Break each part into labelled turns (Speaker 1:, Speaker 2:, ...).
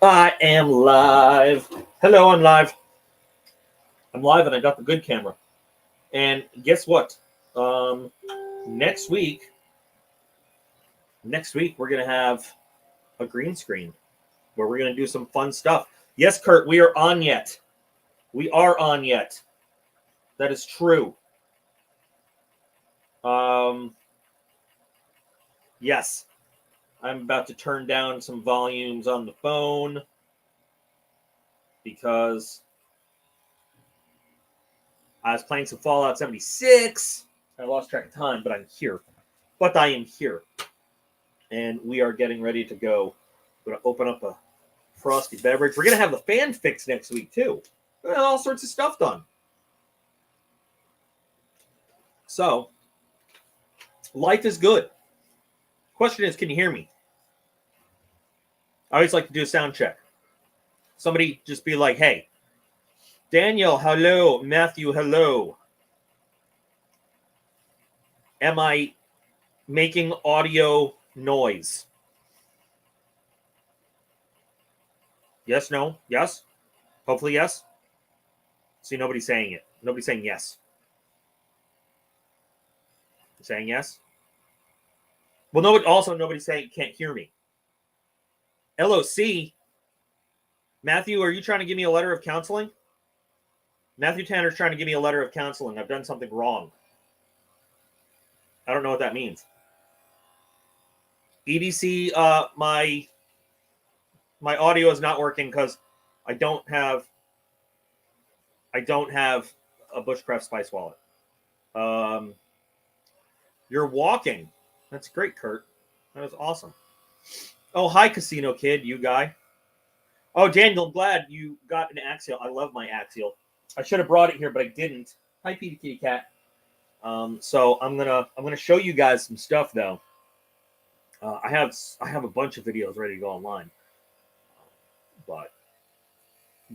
Speaker 1: I am live. Hello, I'm live. I'm live and I got the good camera. And guess what? Um, next week we're gonna have a green screen where we're gonna do some fun stuff. Yes, Kurt, we are on yet. We are on yet. That is true. Yes. I'm about to turn down some volumes on the phone because I was playing some Fallout 76. I lost track of time, but I'm here. But I am here. And we are getting ready to go. We're going to open up a frosty beverage. We're going to have the fan fix next week, too. We're going to have all sorts of stuff done. So, life is good. Question is, can you hear me? I always like to do a sound check. Somebody just be like, hey, Daniel, hello. Matthew, hello. Am I making audio noise? Yes, no, yes? Hopefully, yes. See, nobody's saying it. Nobody's saying yes. You're saying yes? Well, nobody's saying can't hear me. LOC. Matthew, are you trying to give me a letter of counseling? Matthew Tanner's trying to give me a letter of counseling. I've done something wrong. I don't know what that means. EDC, my audio is not working because I don't have a Bushcraft Spice wallet. You're walking. That's great, Kurt. That is awesome. Oh, hi, Casino Kid, you guy. Oh, Daniel, I'm glad you got an Axial. I love my Axial. I should have brought it here, but I didn't. Hi, Petey Kitty Cat. So I'm gonna show you guys some stuff though. I have a bunch of videos ready to go online, but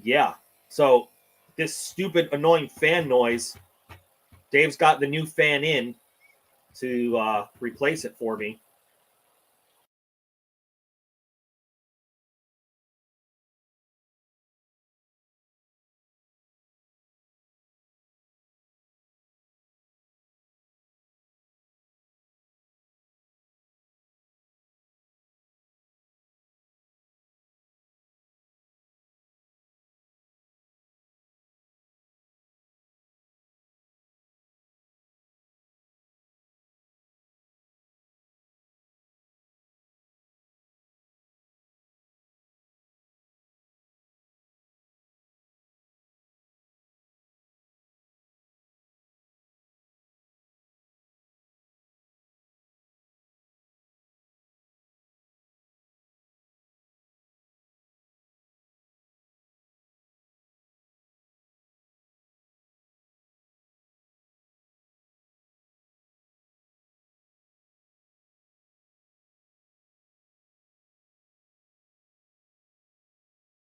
Speaker 1: yeah. So this stupid annoying fan noise. Dave's got the new fan in to replace it for me.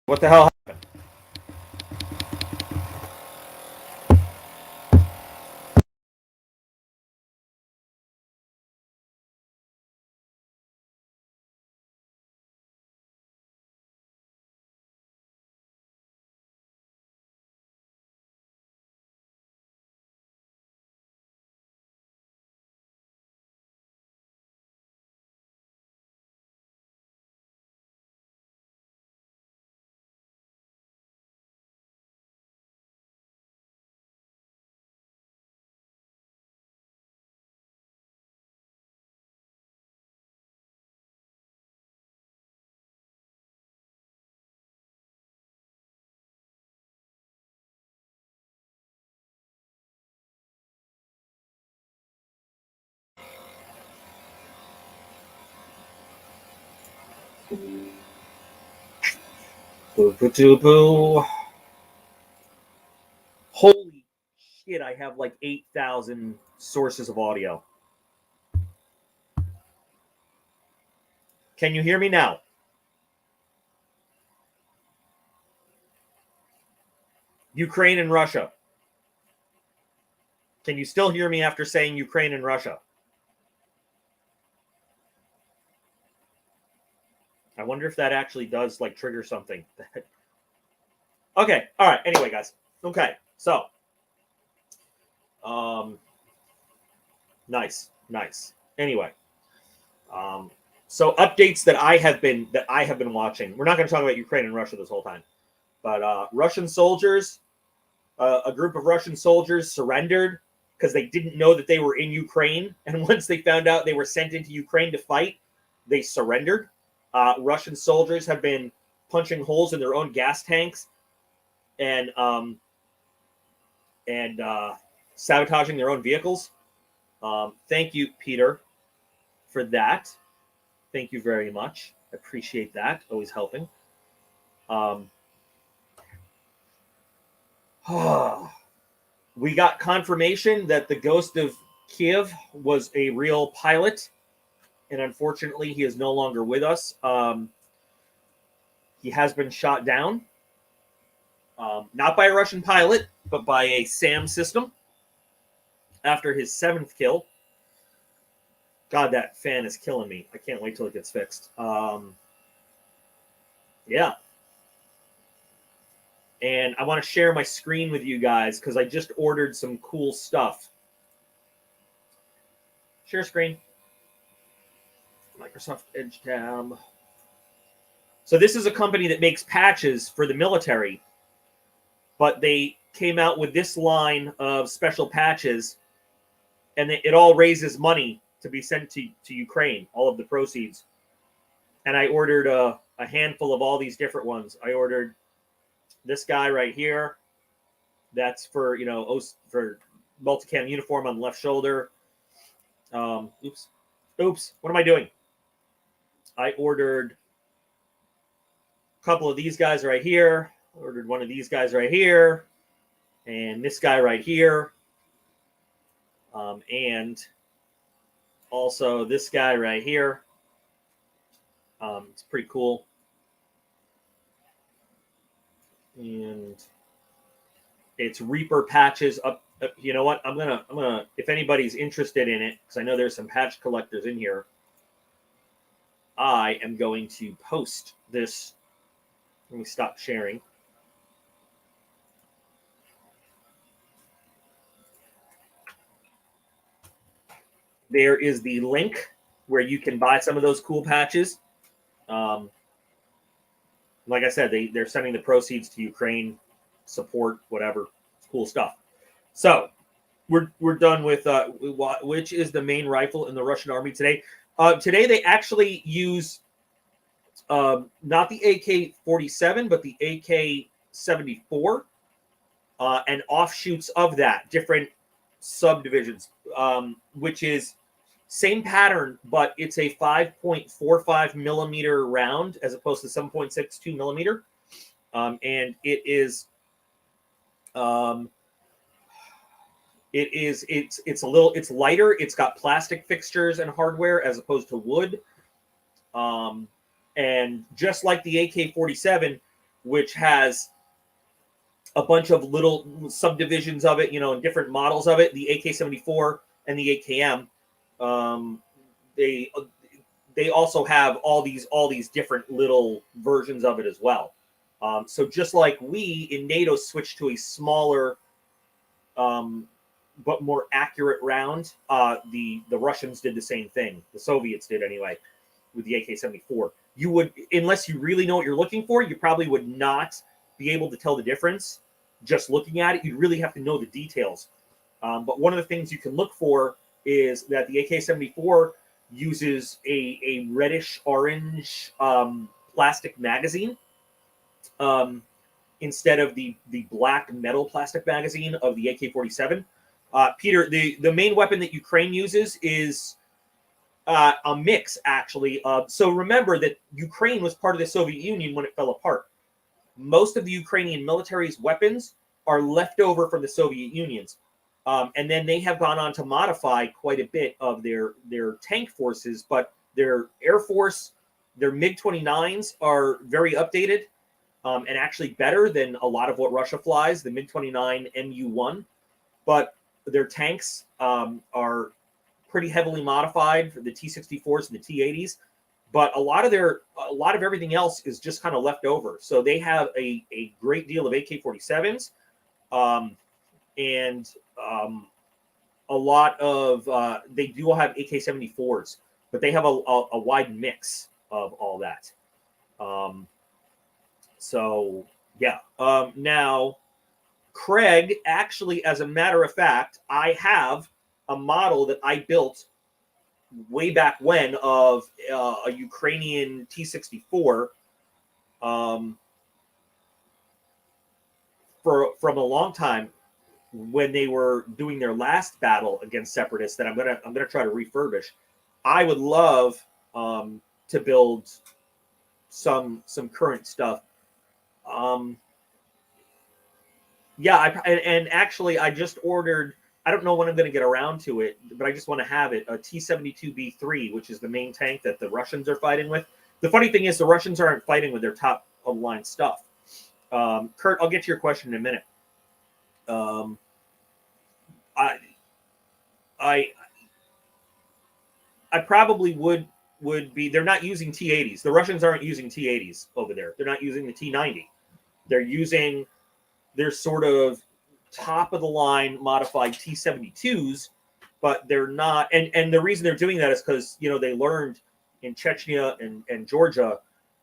Speaker 1: What the hell happened? Boo. Holy shit! I have like 8,000 sources of audio. Can you hear me now? Ukraine and Russia. Can you still hear me after saying Ukraine and Russia? I wonder if that actually does like trigger something. Okay. All right. Anyway, guys. Okay. So, nice. Anyway, so updates that I have been watching. We're not going to talk about Ukraine and Russia this whole time, but Russian soldiers, a group of Russian soldiers surrendered because they didn't know that they were in Ukraine, and once they found out they were sent into Ukraine to fight, they surrendered. Russian soldiers have been punching holes in their own gas tanks and sabotaging their own vehicles. Thank you, Peter, for that. Thank you very much. I appreciate that. Always helping. We got confirmation that the Ghost of Kiev was a real pilot, and unfortunately, he is no longer with us. He has been shot down, not by a Russian pilot, but by a SAM system after his 7th kill. God, that fan is killing me. I can't wait till it gets fixed. Yeah. And I want to share my screen with you guys because I just ordered some cool stuff. Share screen. Microsoft Edge tab. So this is a company that makes patches for the military, but they came out with this line of special patches, and it all raises money to be sent to Ukraine, all of the proceeds. And I ordered a handful of all these different ones. I ordered this guy right here. That's for, for multicam uniform on the left shoulder. Oops. What am I doing? I ordered a couple of these guys right here. Ordered one of these guys right here. And this guy right here. And also this guy right here. It's pretty cool. And it's Reaper patches up. You know what? I'm gonna. If anybody's interested in it, because I know there's some patch collectors in here, I am going to post this. Let me stop sharing. There is the link where you can buy some of those cool patches. Like I said, they're sending the proceeds to Ukraine, support, whatever. It's cool stuff. So we're done with which is the main rifle in the Russian army today. Today they actually use not the AK-47, but the AK-74 and offshoots of that, different subdivisions, which is same pattern, but it's a 5.45 millimeter round as opposed to 7.62 millimeter. And it's lighter. It's got plastic fixtures and hardware as opposed to wood. And just like the AK-47, which has a bunch of little subdivisions of it, and different models of it, the AK-74 and the AKM, they also have all these different little versions of it as well. So just like we in NATO switched to a smaller but more accurate round, the Russians did the same thing. The Soviets did anyway with the AK-74. You would, unless you really know what you're looking for, you probably would not be able to tell the difference just looking at it. You'd really have to know the details. But one of the things you can look for is that the AK-74 uses a reddish orange plastic magazine instead of the black metal plastic magazine of the AK-47. Peter, the main weapon that Ukraine uses is a mix, actually. So remember that Ukraine was part of the Soviet Union when it fell apart. Most of the Ukrainian military's weapons are left over from the Soviet Union's. And then they have gone on to modify quite a bit of their tank forces, but their Air Force, their MiG-29s are very updated and actually better than a lot of what Russia flies, the MiG-29 MU-1. But their tanks are pretty heavily modified for the T-64s and the T-80s, but a lot of everything else is just kind of left over. So they have a great deal of AK-47s, and a lot of they do have AK-74s, but they have a wide mix of all that. So yeah. Now, Craig, actually, as a matter of fact, I have a model that I built way back when of a Ukrainian T-64 from a long time when they were doing their last battle against separatists that I'm gonna try to refurbish. I would love to build some current stuff. Yeah, and actually I just ordered. I don't know when I'm going to get around to it, but I just want to have it, a T-72B3, which is the main tank that the Russians are fighting with. The funny thing is the Russians aren't fighting with their top of the line stuff. Kurt, I'll get to your question in a minute. I probably would be. They're not using T-80s. The Russians aren't using T-80s over there. They're not using the T-90. They're using their sort of top of the line modified T-72s, but they're not. And the reason they're doing that is because they learned in Chechnya and Georgia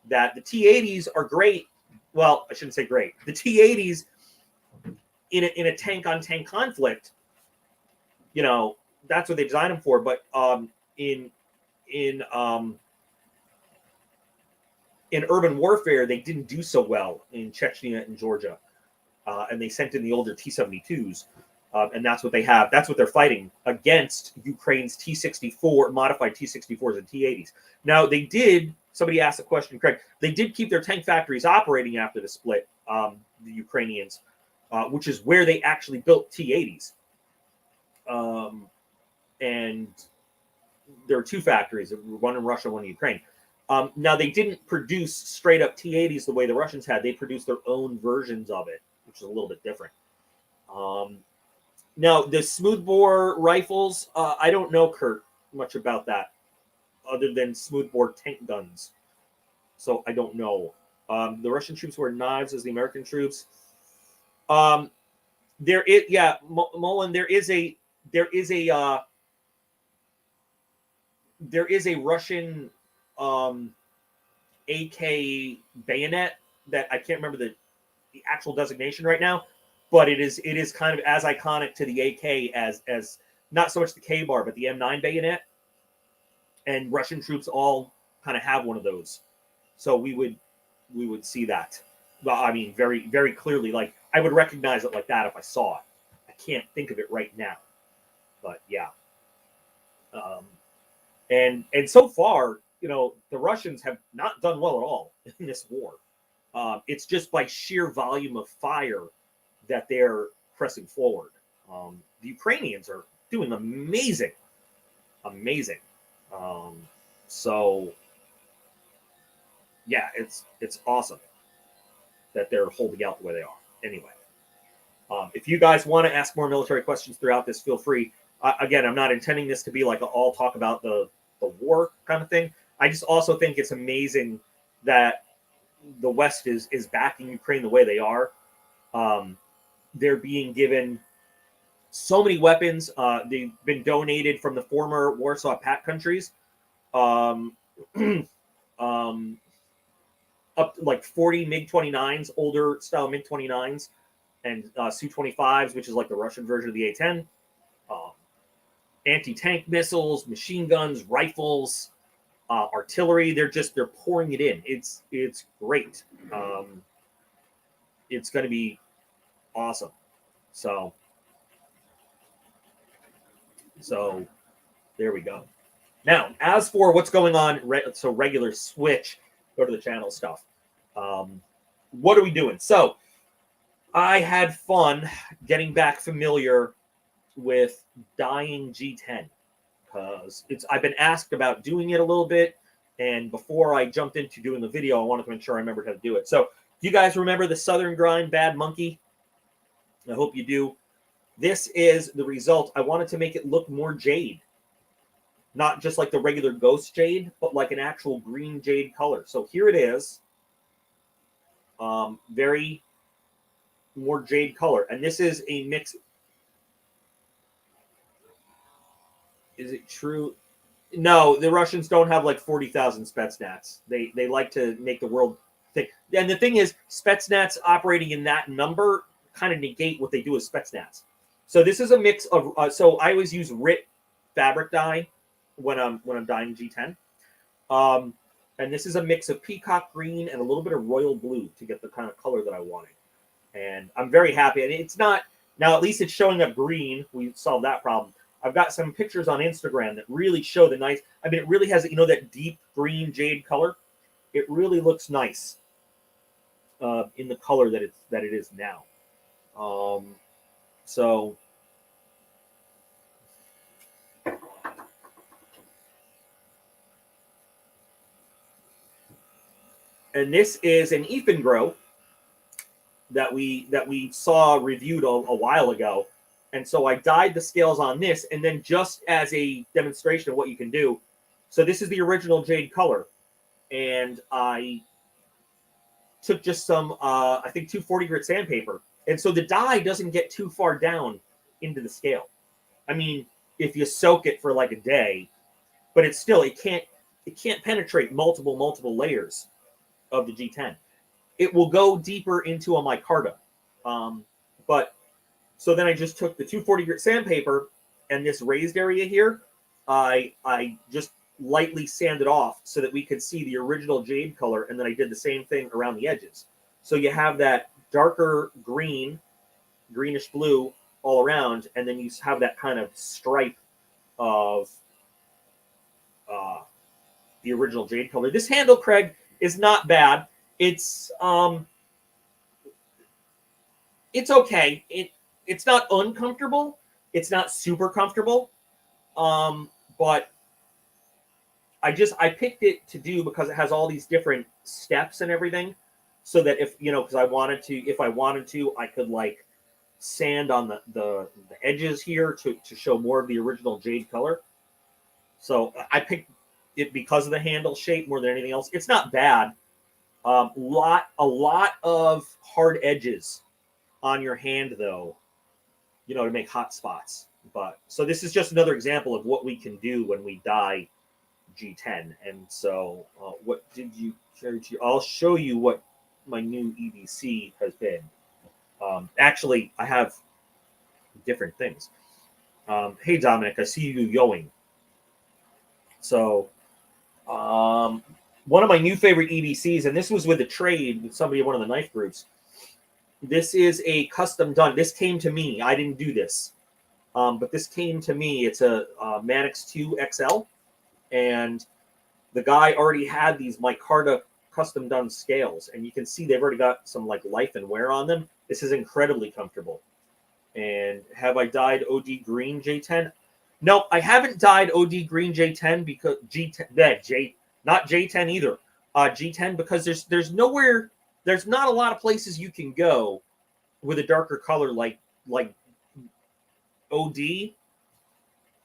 Speaker 1: that the T-80s are great. Well, I shouldn't say great. The T-80s in a tank on tank conflict, that's what they designed them for. But in urban warfare, they didn't do so well in Chechnya and Georgia. And they sent in the older T-72s, and that's what they have. That's what they're fighting against Ukraine's T-64, modified T-64s and T-80s. Now, somebody asked a question, Craig, they did keep their tank factories operating after the split, the Ukrainians, which is where they actually built T-80s. And there are two factories, one in Russia, one in Ukraine. Now, they didn't produce straight-up T-80s the way the Russians had. They produced their own versions of it, which is a little bit different. Now, the smoothbore rifles, I don't know, Kurt, much about that, other than smoothbore tank guns. So I don't know. The Russian troops wear knives as the American troops. Mullen, there is a Russian AK bayonet that I can't remember the actual designation right now, but it is kind of as iconic to the AK as not so much the K-bar, but the M9 bayonet. And Russian troops all kind of have one of those, so we would see that. Well, I mean, very, very clearly. Like, I would recognize it like that if I saw it. I can't think of it right now, but yeah. And so far, the Russians have not done well at all in this war. It's just by sheer volume of fire that they're pressing forward. The Ukrainians are doing amazing. So yeah, it's awesome that they're holding out the way they are. Anyway, if you guys want to ask more military questions throughout this, feel free. Again, I'm not intending this to be like all talk about the war kind of thing. I just also think it's amazing that the West is backing Ukraine the way they are. They're being given so many weapons. They've been donated from the former Warsaw Pact countries. Up to like 40 MiG-29s, older style MiG-29s, and Su-25s, which is like the Russian version of the A-10. Anti-tank missiles, machine guns, rifles, artillery. They're pouring it in. It's great. It's going to be awesome. So there we go. Now, as for what's going on, so regular switch, go to the channel stuff. What are we doing? So I had fun getting back familiar with dying G10 because I've been asked about doing it a little bit, and before I jumped into doing the video, I wanted to make sure I remembered how to do it. So, do you guys remember the Southern Grind Bad Monkey? I hope you do. This is the result. I wanted to make it look more jade. not just like the regular ghost jade, but like an actual green jade color. So here it is, very more jade color, and this is a mix. Is it true? No, the Russians don't have like 40,000 Spetsnaz. They like to make the world think. And the thing is, Spetsnaz operating in that number kind of negate what they do as Spetsnaz. So this is a mix of. So I always use RIT fabric dye when I'm dyeing G10. And this is a mix of peacock green and a little bit of royal blue to get the kind of color that I wanted. And I'm very happy. And it's not now. At least it's showing up green. We solved that problem. I've got some pictures on Instagram that really show the nice. I mean, it really has, you know, that deep green jade color. It really looks nice in the color that it is now. So and this is an Ethan Grow that we saw reviewed a while ago. And so I dyed the scales on this, and then just as a demonstration of what you can do. So this is the original jade color, and I took just some, I think 240 grit sandpaper, and so the dye doesn't get too far down into the scale. I mean, if you soak it for like a day, but it's still it can't penetrate multiple layers of the G10. It will go deeper into a micarta, but. So then I just took the 240 grit sandpaper and this raised area here, I just lightly sanded off so that we could see the original jade color, and then I did the same thing around the edges. So you have that darker green, greenish blue all around, and then you have that kind of stripe of the original jade color. This handle, Craig, is not bad. It's okay. It's not uncomfortable. It's not super comfortable. But I picked it to do because it has all these different steps and everything. So that if, you know, because if I wanted to, I could like sand on the edges here to show more of the original jade color. So I picked it because of the handle shape more than anything else. It's not bad. A lot of hard edges on your hand though, you know, to make hot spots. But so this is just another example of what we can do when we dye G10. And so what did you share? I'll show you what my new EDC has been. Actually, I have different things. Hey, Dominic, I see you yoing. So one of my new favorite EDCs, and this was with a trade with somebody in one of the knife groups. This is a custom done. This came to me. I didn't do this, but this came to me. It's a Manix 2 XL, and the guy already had these micarta custom done scales, and you can see they've already got some like life and wear on them. This is incredibly comfortable. And have I dyed OD Green J10? No, I haven't dyed OD Green J10 because not J10 either. G10 because there's nowhere. There's not a lot of places you can go with a darker color like OD,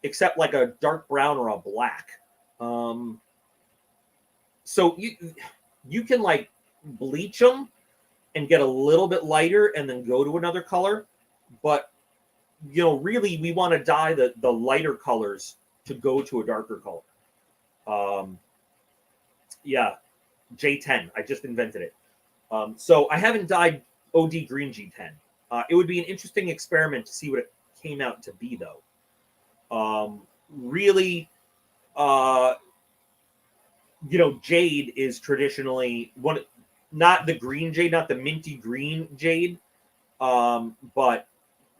Speaker 1: except like a dark brown or a black. So you can like bleach them and get a little bit lighter and then go to another color. But, you know, really we want to dye the lighter colors to go to a darker color. Yeah, J10. I just invented it. So I haven't dyed OD Green G10. It would be an interesting experiment to see what it came out to be, though. Really, you know, jade is traditionally not the green jade, not the minty green jade, but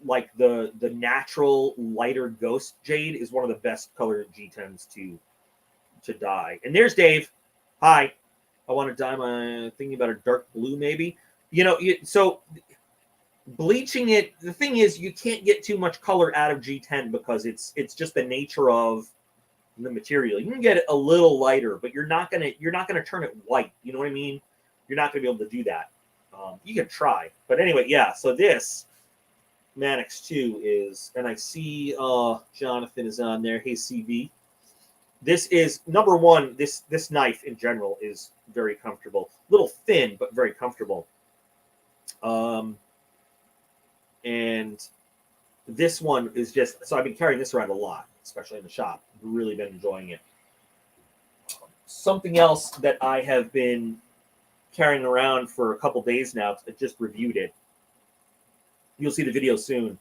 Speaker 1: like the natural lighter ghost jade is one of the best colored G10s to dye. And there's Dave. Hi. I want to dye my thinking about a dark blue, maybe. You know, so bleaching it. The thing is, you can't get too much color out of G10 because it's just the nature of the material. You can get it a little lighter, but you're not gonna turn it white. You know what I mean? You're not gonna be able to do that. You can try, but anyway, yeah. So this Manix 2 is, and I see Jonathan is on there. Hey, CB. This is number one. This knife in general is very comfortable. Little thin, but very comfortable. And this one is just, so I've been carrying this around a lot, especially in the shop. I've really been enjoying it. Something else that I have been carrying around for a couple days now, I just reviewed it. You'll see the video soon.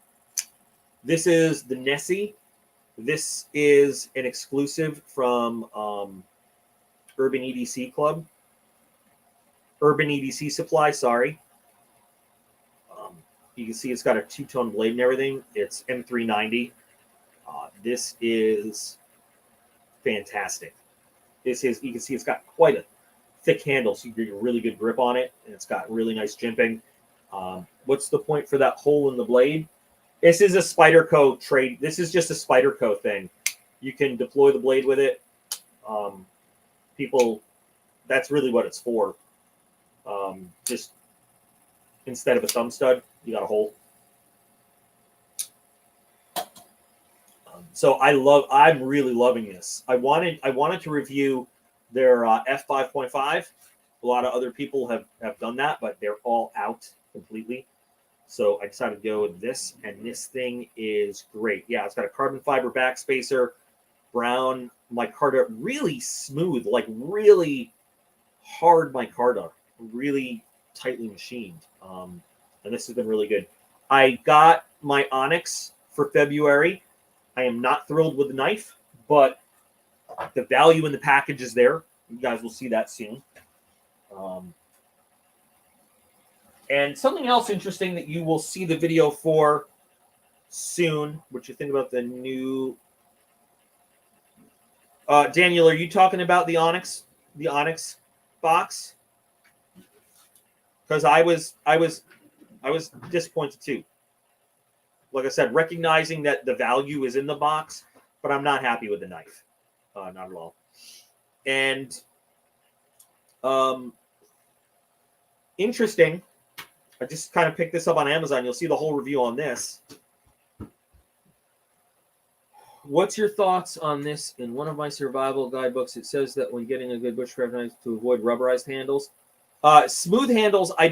Speaker 1: This is the Nessie. This is an exclusive from Urban EDC Club. Urban EDC Supply, sorry. You can see it's got a two-tone blade and everything. It's M390. This is fantastic. This is, you can see it's got quite a thick handle, so you get a really good grip on it, and it's got really nice jimping. What's the point for that hole in the blade? This is a Spyderco trade. This is just a Spyderco thing. You can deploy the blade with it. People, that's really what it's for. Just instead of a thumb stud, you got a hole. So I'm really loving this. I wanted to review their F5.5. A lot of other people have done that, but they're all out completely. So I decided to go with this, and this thing is great. Yeah, it's got a carbon fiber backspacer, brown micarta, really smooth, like really hard micarta, really tightly machined. And this has been really good. I got my Onyx for February. I am not thrilled with the knife, but the value in the package is there. You guys will see that soon. And something else interesting that you will see the video for soon. What you think about the new? Daniel, are you talking about the Onyx box? Because I was disappointed too. Like I said, recognizing that the value is in the box, but I'm not happy with the knife. Not at all. And interesting. I just kind of picked this up on Amazon. You'll see the whole review on this. What's your thoughts on this? In one of my survival guidebooks, it says that when getting a good bushcraft knife to avoid rubberized handles. Smooth handles, I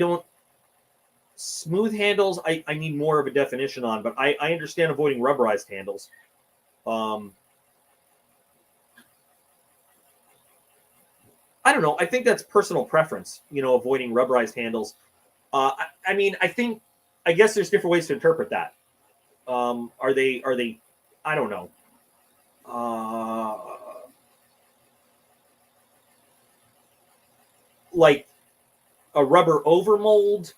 Speaker 1: need more of a definition on, but I understand avoiding rubberized handles. I don't know. I think that's personal preference, avoiding rubberized handles. I guess there's different ways to interpret that. Are they, I don't know. Like a rubber overmold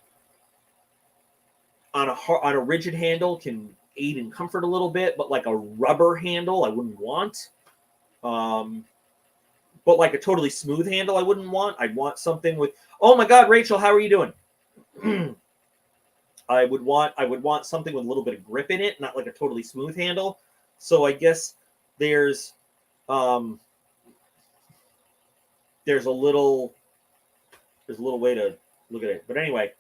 Speaker 1: on a rigid handle can aid in comfort a little bit, but like a rubber handle, I wouldn't want. But like a totally smooth handle, I wouldn't want. I'd want something with. Oh my God, Rachel, how are you doing? I would want something with a little bit of grip in it, not like a totally smooth handle. So I guess there's a little way to look at it. But anyway,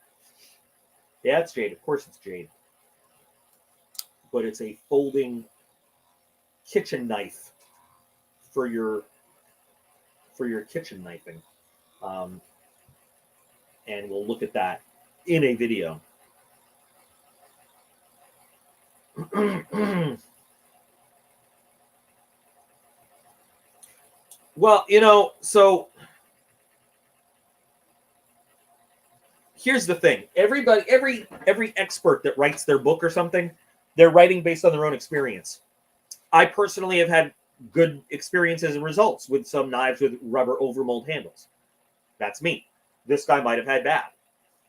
Speaker 1: yeah, it's jade. Of course it's jade. But it's a folding kitchen knife for your kitchen knifing. And we'll look at that in a video. Well, so here's the thing. Every expert that writes their book or something, they're writing based on their own experience. I personally have had good experiences and results with some knives with rubber overmold handles. That's me. This guy might have had bad.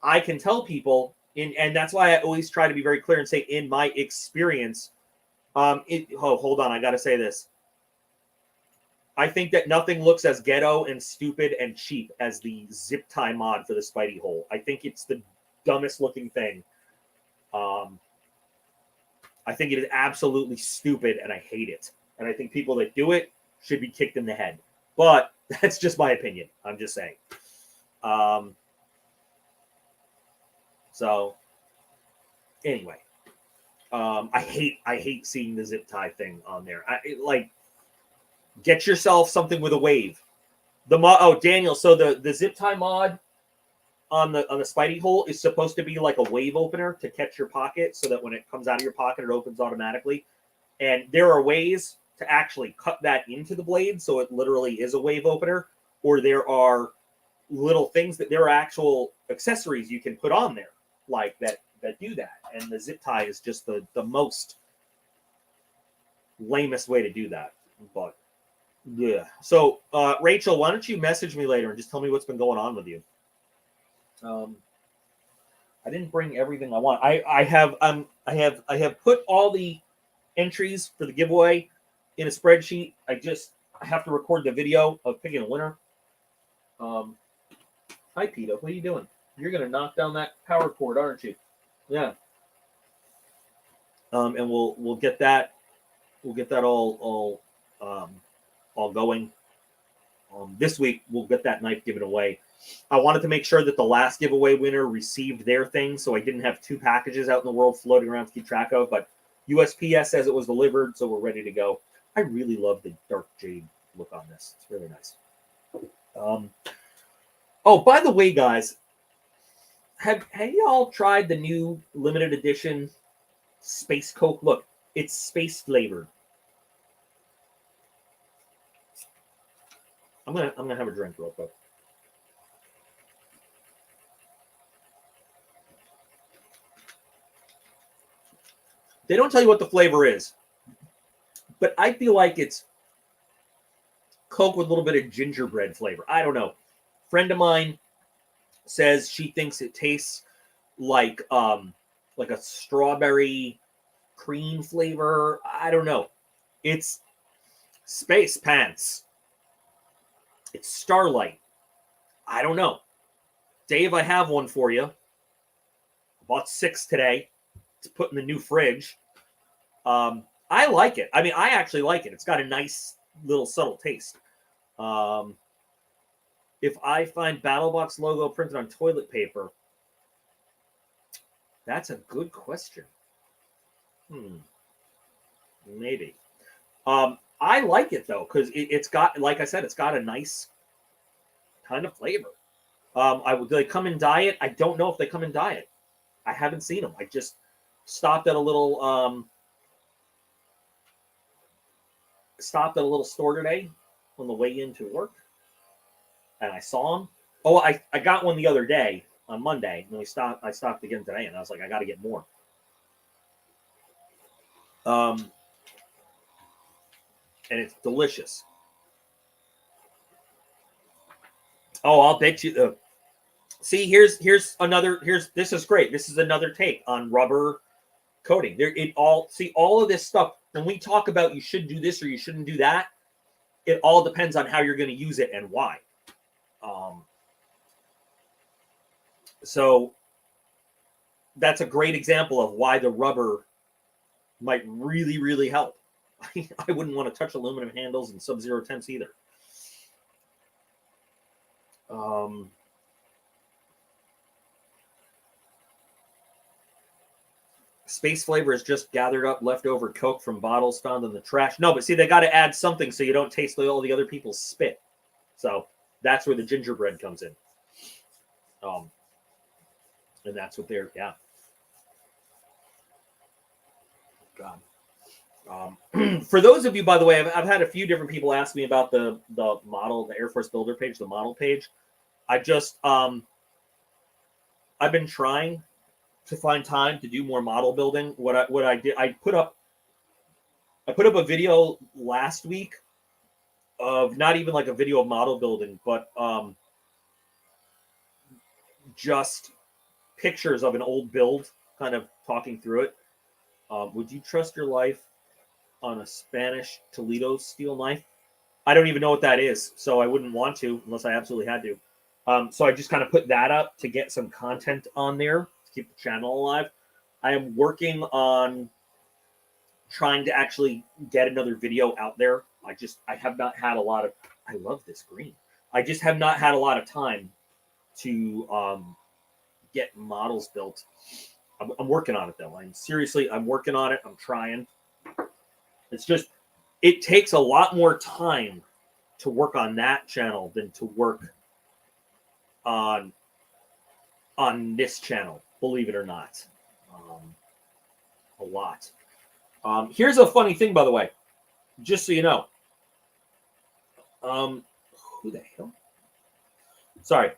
Speaker 1: I can tell people, and that's why I always try to be very clear and say, in my experience, hold on, I got to say this. I think that nothing looks as ghetto and stupid and cheap as the zip tie mod for the Spidey hole. I think it's the dumbest looking thing. I think it is absolutely stupid, and I hate it. And I think people that do it should be kicked in the head. But that's just my opinion. I'm just saying. So anyway, I hate seeing the zip tie thing on there. Get yourself something with a wave. The mod. Oh, Daniel. So the zip tie mod on the Spidey hole is supposed to be like a wave opener to catch your pocket, so that when it comes out of your pocket, it opens automatically. And there are ways to actually cut that into the blade, so it literally is a wave opener. Or there are little things that there are actual accessories you can put on there, like that do that. And the zip tie is just the most lamest way to do that. But yeah. So Rachel, why don't you message me later and just tell me what's been going on with you? I didn't bring everything I want. I have put all the entries for the giveaway in a spreadsheet. I have to record the video of picking a winner. Hi Peter, what are you doing? You're gonna knock down that power cord, aren't you? Yeah. And we'll get that all going. This week we'll get that knife given away. I wanted to make sure that the last giveaway winner received their thing, so I didn't have two packages out in the world floating around to keep track of. But USPS says it was delivered, so we're ready to go. I really love the dark jade look on this. It's really nice. Oh, by the way, guys, have y'all tried the new limited edition Space Coke? Look, it's space flavored. I'm gonna have a drink real quick. They don't tell you what the flavor is, but I feel like it's Coke with a little bit of gingerbread flavor. I don't know. Friend of mine says she thinks it tastes like a strawberry cream flavor. I don't know. It's Space Pants. It's Starlight. I don't know. Dave, I have one for you. Bought 6 today. It's put in the new fridge. I like it. I mean, I actually like it. It's got a nice little subtle taste. If I find BattleBox logo printed on toilet paper, that's a good question. Maybe. I like it though, because it's got, like I said, it's got a nice kind of flavor. Do they come in diet? I don't know if they come in diet. I haven't seen them. I just stopped at a little store today on the way into work, and I saw them. Oh, I got one the other day on Monday, and I stopped again today, and I was like, I got to get more. And it's delicious. Oh, I'll bet you. See, this is great. This is another take on rubber coating. All of this stuff. When we talk about you should do this or you shouldn't do that, it all depends on how you're going to use it and why. So that's a great example of why the rubber might really, really help. I wouldn't want to touch aluminum handles in sub-zero temps either. Space flavor is just gathered up leftover Coke from bottles found in the trash. No, but see, they got to add something so you don't taste all the other people's spit. So that's where the gingerbread comes in. And that's what they're, yeah. God. For those of you, by the way, I've had a few different people ask me about the model, the Air Force Builder page, the model page. I've been trying to find time to do more model building. What I did, I put up a video last week of not even like a video of model building, but just pictures of an old build, kind of talking through it. Would you trust your life on a Spanish Toledo steel knife? I don't even know what that is, so I wouldn't want to unless I absolutely had to. So I just kind of put that up to get some content on there to keep the channel alive. I am working on trying to actually get another video out there. I have not had a lot of, I love this green. I just have not had a lot of time to get models built. I'm working on it though. I'm working on it. I'm trying. It's just it takes a lot more time to work on that channel than to work on this channel, believe it or not. A lot. Here's a funny thing, by the way, just so you know. Who the hell? Sorry.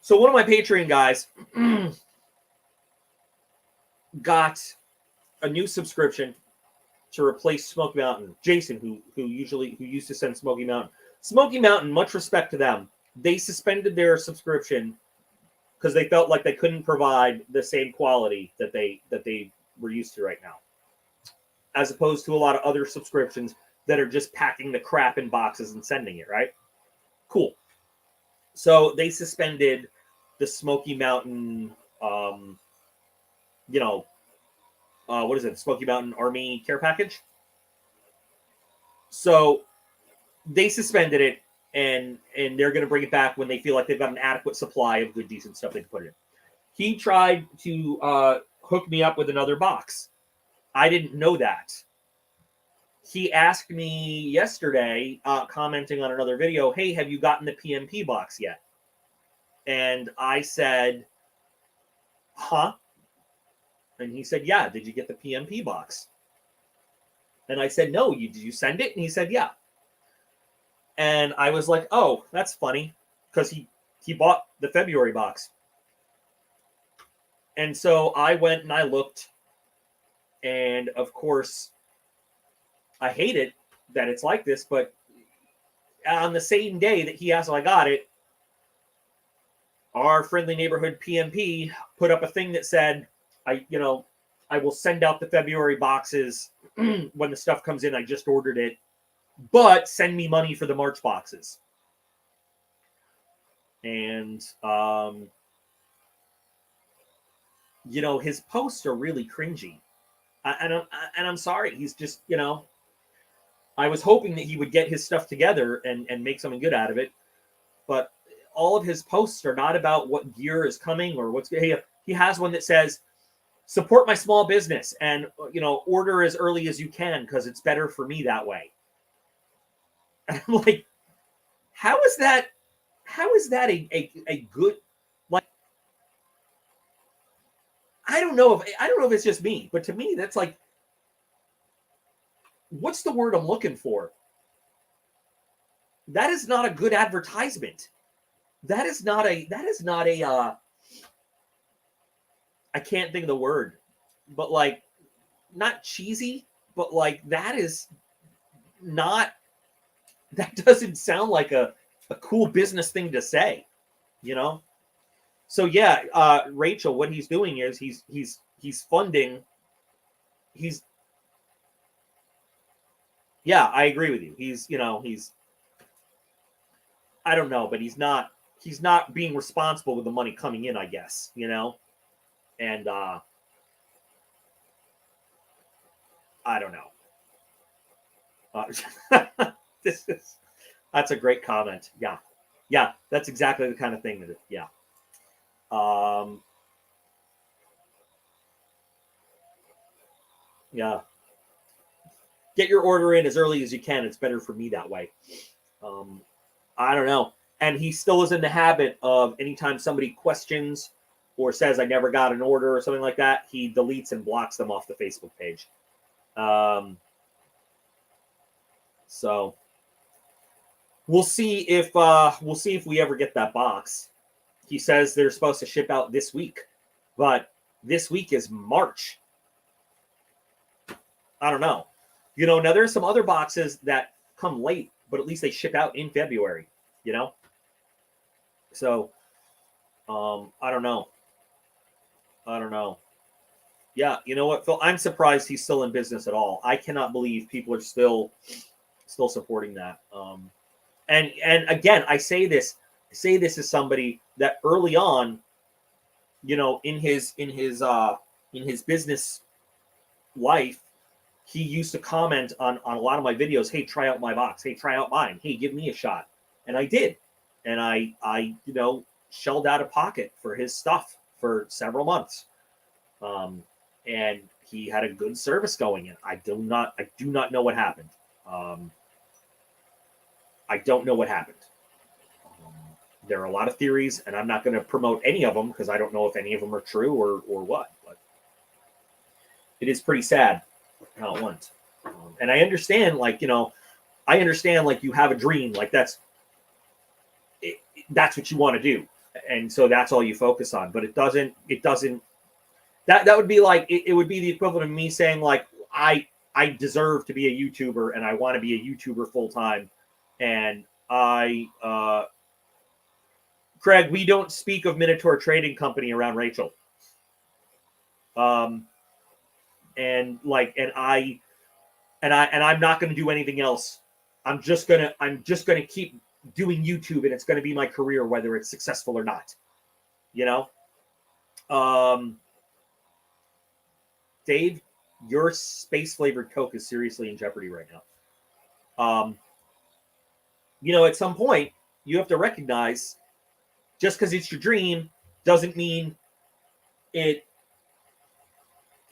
Speaker 1: So one of my Patreon guys got a new subscription to replace Smoky Mountain. Jason, who used to send Smoky Mountain. Smoky Mountain, much respect to them. They suspended their subscription because they felt like they couldn't provide the same quality that they were used to right now, as opposed to a lot of other subscriptions that are just packing the crap in boxes and sending it, right? Cool. So they suspended the Smoky Mountain, what is it? Smoky Mountain Army Care Package. So they suspended it, and they're going to bring it back when they feel like they've got an adequate supply of good, decent stuff they can put in. He tried to hook me up with another box. I didn't know that. He asked me yesterday, commenting on another video, hey, have you gotten the PMP box yet? And I said, huh? And he said, yeah, did you get the PMP box? And I said, no, did you send it? And he said, yeah. And I was like, oh, that's funny, because he bought the February box. And so I went and I looked, and of course, I hate it that it's like this, but on the same day that he asked if I got it, our friendly neighborhood PMP put up a thing that said, I will send out the February boxes when the stuff comes in. I just ordered it, but send me money for the March boxes. And, his posts are really cringy. And I'm sorry. He's just, I was hoping that he would get his stuff together and make something good out of it. But all of his posts are not about what gear is coming or what's good. He has one that says, support my small business and, order as early as you can because it's better for me that way. And I'm like, how is that a good, like, I don't know if it's just me, but to me, that's like, what's the word I'm looking for? That is not a good advertisement. That is not a I can't think of the word, but like, not cheesy, but like, that doesn't sound like a cool business thing to say, So yeah, Rachel, what he's doing is he's funding, yeah, I agree with you. He's I don't know, but he's not being responsible with the money coming in, I guess, and I don't know. That's a great comment. Yeah, that's exactly the kind of thing that yeah. Yeah. Get your order in as early as you can. It's better for me that way. I don't know. And he still is in the habit of anytime somebody questions or says, I never got an order or something like that, he deletes and blocks them off the Facebook page. So we'll see if we ever get that box. He says they're supposed to ship out this week, but this week is March. I don't know. Now there's some other boxes that come late, but at least they ship out in February, So, I don't know. Yeah, you know what, Phil? I'm surprised he's still in business at all. I cannot believe people are still supporting that. And again, I say this as somebody that early on, in his business life, he used to comment on a lot of my videos, hey, try out my box. Hey, try out mine. Hey, give me a shot. And I did. And I shelled out of pocket for his stuff for several months. And he had a good service going in. I do not know what happened. I don't know what happened. There are a lot of theories, and I'm not going to promote any of them because I don't know if any of them are true or what. But it is pretty sad how it went. And I understand, like, you know, you have a dream, like that's what you want to do, and so that's all you focus on. But it doesn't. That would be like it would be the equivalent of me saying like I deserve to be a YouTuber and I want to be a YouTuber full time, and Craig, we don't speak of Minotaur Trading Company around Rachel. And I'm not going to do anything else. I'm just gonna keep doing YouTube, and it's going to be my career, whether it's successful or not. You know, Dave, your space flavored Coke is seriously in jeopardy right now. You know, at some point, you have to recognize just because it's your dream doesn't mean it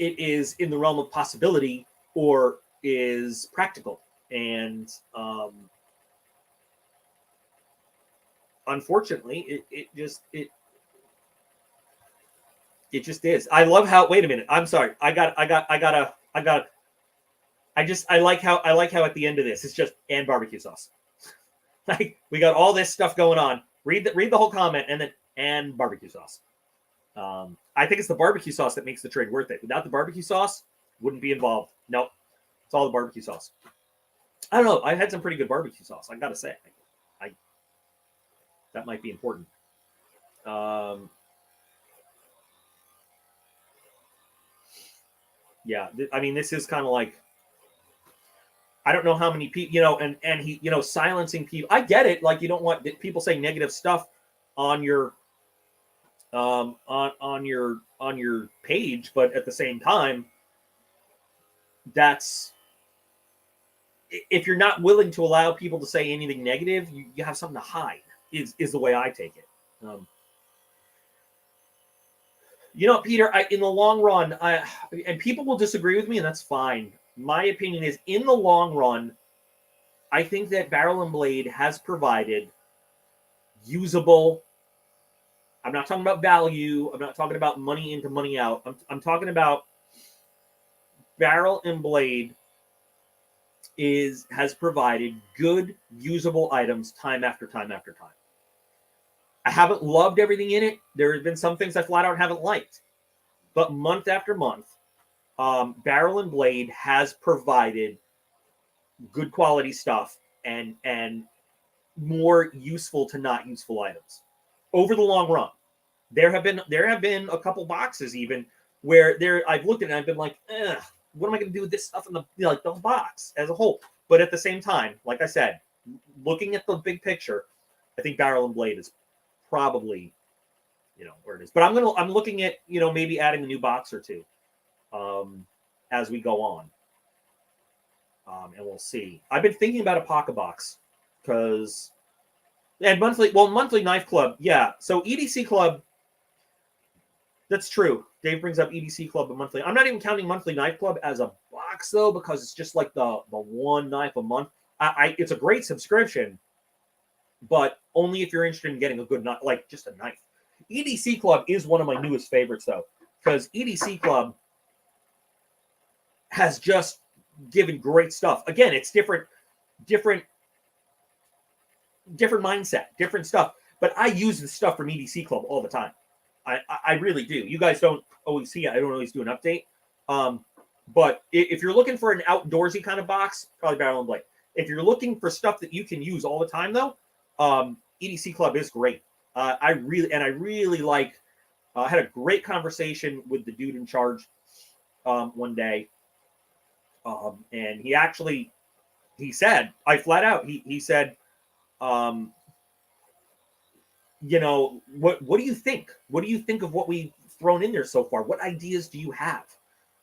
Speaker 1: is in the realm of possibility or is practical. And unfortunately, it just is. I love how. Wait a minute. I'm sorry. I like how at the end of this it's just and barbecue sauce. Like we got all this stuff going on. Read the whole comment and barbecue sauce. I think it's the barbecue sauce that makes the trade worth it. Without the barbecue sauce, wouldn't be involved. Nope. It's all the barbecue sauce. I don't know. I've had some pretty good barbecue sauce. I gotta say, that might be important. Yeah, I mean, this is kind of like, I don't know how many people, you know, and he, you know, silencing people. I get it. Like, you don't want people saying negative stuff on your, on your page, but at the same time, that's, if you're not willing to allow people to say anything negative, you have something to hide. Is the way I take it. You know, Peter, in the long run, and people will disagree with me, and that's fine. My opinion is, in the long run, I think that Barrel and Blade has provided usable. I'm not talking about value. I'm not talking about money into, money out. I'm talking about Barrel and Blade has provided good, usable items time after time after time. I haven't loved everything in it. There have been some things I flat out haven't liked. But month after month, Barrel and Blade has provided good quality stuff and more useful to not useful items over the long run. There have been a couple boxes even where I've looked at it and I've been like, what am I going to do with this stuff in the, you know, like the box as a whole? But at the same time, like I said, looking at the big picture, I think Barrel and Blade is probably, you know, where it is. But I'm looking at, you know, maybe adding a new box or two as we go on. And we'll see. I've been thinking about a pocket box because, and monthly knife club. Yeah. So EDC club, that's true. Dave brings up EDC club a monthly. I'm not even counting monthly knife club as a box though, because it's just like the one knife a month. It's a great subscription, but only if you're interested in getting a good knife, like just a knife. EDC club is one of my newest favorites though, because EDC club has just given great stuff. Again, it's different mindset, different stuff. But I use the stuff from EDC club all the time. I really do. You guys don't always see it. I don't always do an update. But if you're looking for an outdoorsy kind of box, probably Barrel and Blade. If you're looking for stuff that you can use all the time, though, EDC Club is great. I really like. I had a great conversation with the dude in charge one day, and he said, I flat out, he said, you know, what do you think? What do you think of what we've thrown in there so far? What ideas do you have?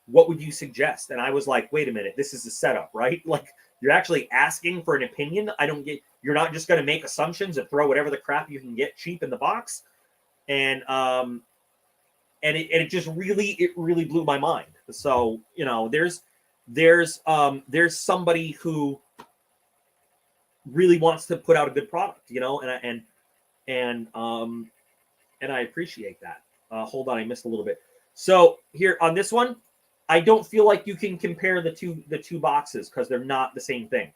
Speaker 1: What would you suggest? And I was like, wait a minute, this is a setup, right? Like, you're actually asking for an opinion. You're not just going to make assumptions and throw whatever the crap you can get cheap in the box. And it just really blew my mind. So, you know, there's somebody who really wants to put out a good product, you know, and I appreciate that. Hold on, I missed a little bit. So here on this one, I don't feel like you can compare the two boxes because they're not the same thing.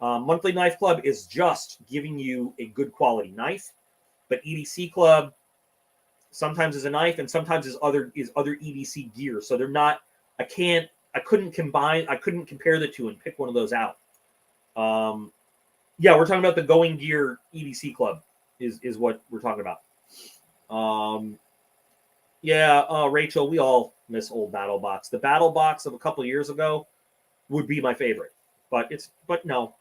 Speaker 1: Monthly Knife Club is just giving you a good quality knife, but EDC Club sometimes is a knife and sometimes is other EDC gear. So they're not. I couldn't compare the two and pick one of those out. Yeah, we're talking about the Going Gear EDC Club is what we're talking about. Yeah, Rachel, we all miss old Battle Box. The Battle Box of a couple years ago would be my favorite, but no.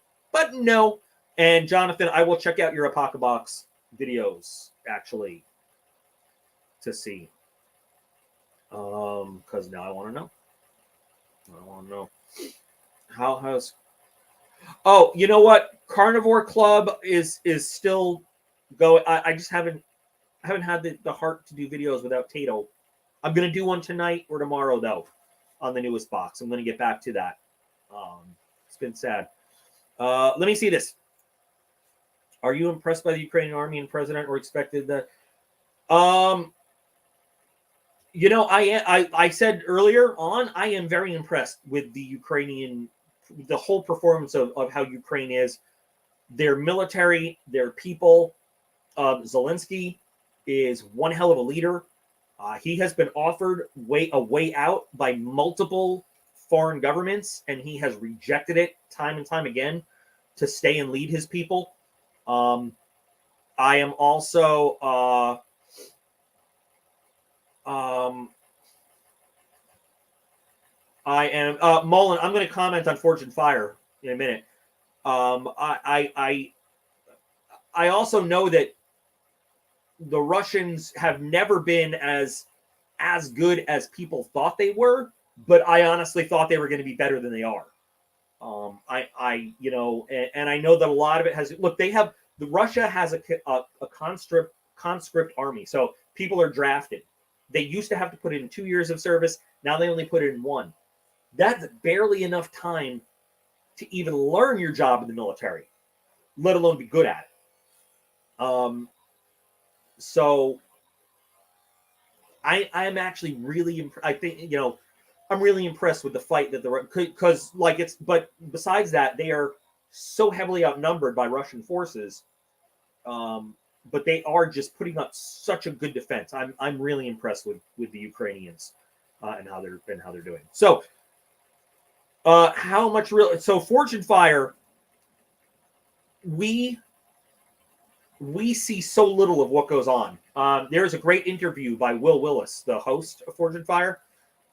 Speaker 1: And Jonathan, I will check out your Apocabox videos actually to see, because now I want to know. How's? Oh, you know what? Carnivore Club is still going. I just haven't had the heart to do videos without Tato. I'm gonna do one tonight or tomorrow though, on the newest box. I'm gonna get back to that. It's been sad. Let me see this. Are you impressed by the Ukrainian army and president, or expected that? You know, I said earlier on, I am very impressed with the whole performance of how Ukraine is. Their military, their people. Zelensky is one hell of a leader. He has been offered a way out by multiple foreign governments, and he has rejected it time and time again to stay and lead his people. I am also Mullen. I'm going to comment on Forge and Fire in a minute. I also know that the Russians have never been as good as people thought they were, but I honestly thought they were going to be better than they are. You know, and I know that a lot of it has. Look, Russia has a conscript army, so people are drafted. They used to have to put in 2 years of service. Now they only put it in 1. That's barely enough time to even learn your job in the military, let alone be good at it. So I'm actually really I think, you know, I'm really impressed with the fight that because but besides that, they are so heavily outnumbered by Russian forces. But they are just putting up such a good defense. I'm really impressed with the Ukrainians and how they're doing. So how much real? So Forge and Fire, we see so little of what goes on. There's a great interview by Will Willis, the host of Forge and Fire,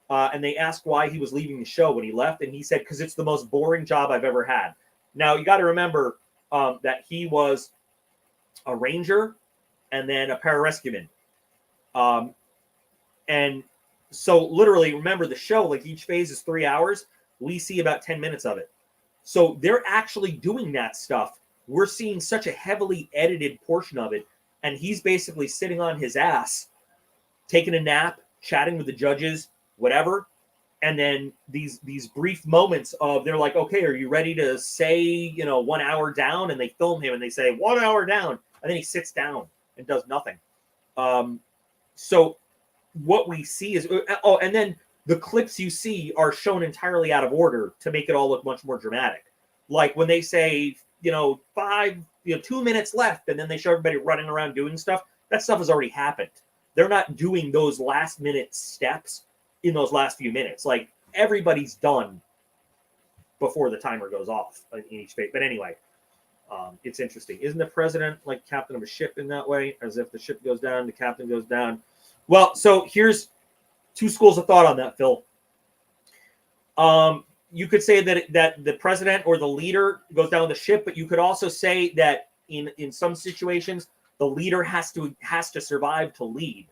Speaker 1: and they asked why he was leaving the show when he left, and he said, because it's the most boring job I've ever had. Now, you got to remember that he was a ranger and then a pararescueman. And so literally, remember the show, like each phase is 3 hours. We see about 10 minutes of it. So they're actually doing that stuff. We're seeing such a heavily edited portion of it, and he's basically sitting on his ass, taking a nap, chatting with the judges, whatever. And then these brief moments of, they're like, okay, are you ready to say, you know, 1 hour down? And they film him and they say 1 hour down, and then he sits down and does nothing. So what we see is, and then the clips you see are shown entirely out of order to make it all look much more dramatic. Like when they say, 2 minutes left, and then they show everybody running around doing stuff. That stuff has already happened. They're not doing those last minute steps in those last few minutes. Like, everybody's done before the timer goes off in each phase. But anyway, it's interesting. Isn't the president like captain of a ship in that way? As if the ship goes down, the captain goes down. Well, so here's 2 schools of thought on that, Phil. You could say that the president or the leader goes down the ship, but you could also say that in some situations the leader has to survive to lead.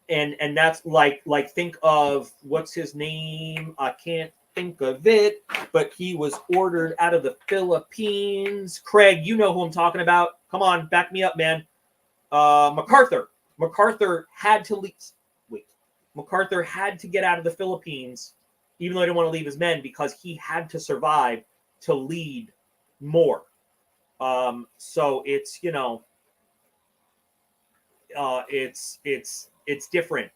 Speaker 1: And that's like think of, what's his name? I can't think of it, but he was ordered out of the Philippines. Craig, you know who I'm talking about. Come on, back me up, man. MacArthur. MacArthur had to leave. Wait. MacArthur had to get out of the Philippines, even though he didn't want to leave his men, because he had to survive to lead more. So it's, it's different,